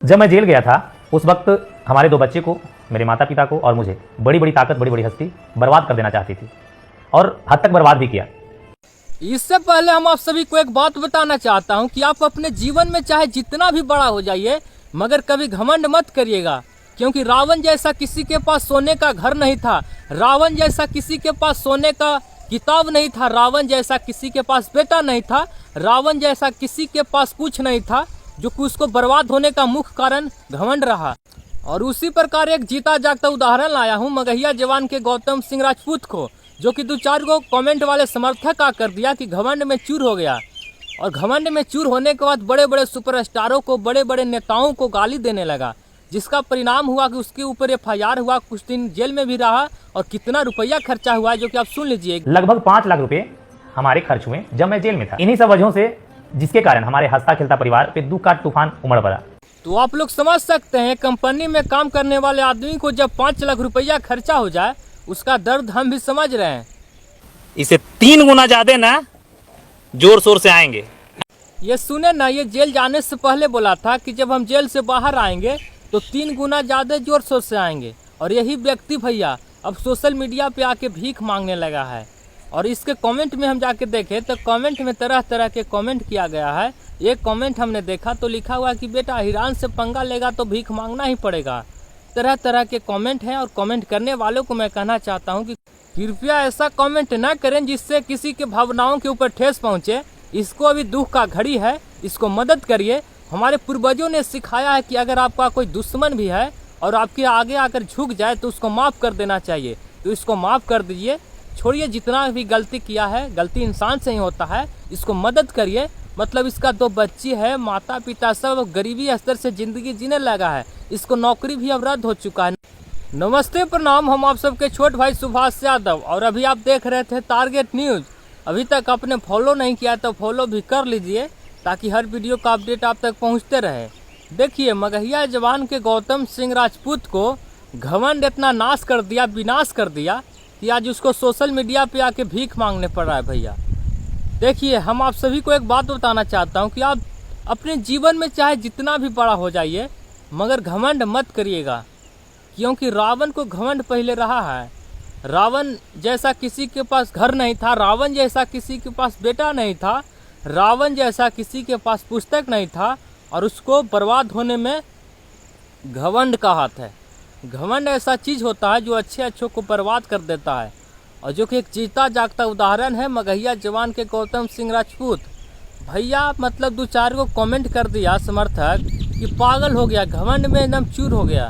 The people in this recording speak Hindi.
जब मैं जेल गया था उस वक्त हमारे 2 बच्चे को, मेरे माता पिता को और मुझे बड़ी बड़ी ताकत, बड़ी बड़ी हस्ती बर्बाद कर देना चाहती थी और हद तक बर्बाद भी किया। इससे पहले हम आप सभी को एक बात बताना चाहता हूं कि आप अपने जीवन में चाहे जितना भी बड़ा हो जाइए मगर कभी घमंड मत करिएगा, क्योंकि रावण जैसा किसी के पास सोने का घर नहीं था, रावण जैसा किसी के पास सोने का किताब नहीं था, रावण जैसा किसी के पास बेटा नहीं था, रावण जैसा किसी के पास कुछ नहीं था, जो कि उसको बर्बाद होने का मुख्य कारण घमंड रहा। और उसी प्रकार एक जीता जागता उदाहरण लाया हूँ मगहिया जवान के गौतम सिंह राजपूत को, जो कि 2-4 को कमेंट वाले समर्थक आ कर दिया कि घमंड में चूर हो गया। और घमंड में चूर होने के बाद बड़े बड़े सुपरस्टारों को, बड़े बड़े नेताओं को गाली देने लगा, जिसका परिणाम हुआ कि उसके ऊपर FIR हुआ, कुछ दिन जेल में भी रहा और कितना रुपया खर्चा हुआ है जो कि आप सुन लीजिए। लगभग 5 लाख रुपए हमारे खर्च हुए जब मैं जेल में था। इन्हीं सब वजहों से, जिसके कारण हमारे हंसता खेलता परिवार पे दुख का तूफान उमड़ पड़ा। तो आप लोग समझ सकते हैं, कंपनी में काम करने वाले आदमी को जब 5 लाख रुपया खर्चा हो जाए, उसका दर्द हम भी समझ रहे हैं। इसे 3 गुना ज्यादा ना जोर शोर से आएंगे। ये सुने ना, ये जेल जाने से पहले बोला था कि जब हम जेल से बाहर आएंगे तो 3 गुना ज्यादा जोर शोर से आएंगे। और यही व्यक्ति भैया अब सोशल मीडिया पे आके भीख मांगने लगा है। और इसके कमेंट में हम जाके देखें तो कमेंट में तरह तरह के कमेंट किया गया है। एक कमेंट हमने देखा तो लिखा हुआ कि बेटा हिरान से पंगा लेगा तो भीख मांगना ही पड़ेगा। तरह तरह के कमेंट हैं और कमेंट करने वालों को मैं कहना चाहता हूं कि कृपया ऐसा कमेंट ना करें जिससे किसी के भावनाओं के ऊपर ठेस पहुंचे। इसको अभी दुख का घड़ी है, इसको मदद करिए। हमारे पूर्वजों ने सिखाया है कि अगर आपका कोई दुश्मन भी है और आपके आगे आकर झुक जाए तो उसको माफ़ कर देना चाहिए। तो इसको माफ़ कर दीजिए, छोड़िए जितना भी गलती किया है, गलती इंसान से ही होता है। इसको मदद करिए। मतलब इसका 2 बच्ची है, माता पिता सब गरीबी स्तर से ज़िंदगी जीने लगा है, इसको नौकरी भी अब रद्द हो चुका है। नमस्ते प्रणाम, हम आप सबके छोट भाई सुभाष यादव और अभी आप देख रहे थे टारगेट न्यूज़। अभी तक आपने फॉलो नहीं किया तो फॉलो भी कर लीजिए ताकि हर वीडियो का अपडेट आप तक पहुंचते रहे। देखिए, मगहिया जवान के गौतम सिंह राजपूत को घमंड इतना नाश कर दिया, विनाश कर दिया कि आज उसको सोशल मीडिया पे आके भीख मांगने पड़ रहा है। भैया देखिए, हम आप सभी को एक बात बताना चाहता हूँ कि आप अपने जीवन में चाहे जितना भी बड़ा हो जाइए मगर घमंड मत करिएगा, क्योंकि रावण को घमंड पहले रहा है। रावण जैसा किसी के पास घर नहीं था, रावण जैसा किसी के पास बेटा नहीं था, रावण जैसा किसी के पास पुस्तक नहीं था और उसको बर्बाद होने में घमंड का हाथ है। घमंड ऐसा चीज़ होता है जो अच्छों को बर्बाद कर देता है और जो कि एक जीता जागता उदाहरण है मगहिया जवान के गौतम सिंह राजपूत। भैया मतलब 2-4 को कमेंट कर दिया समर्थक कि पागल हो गया, घमंड में एकदम चूर हो गया।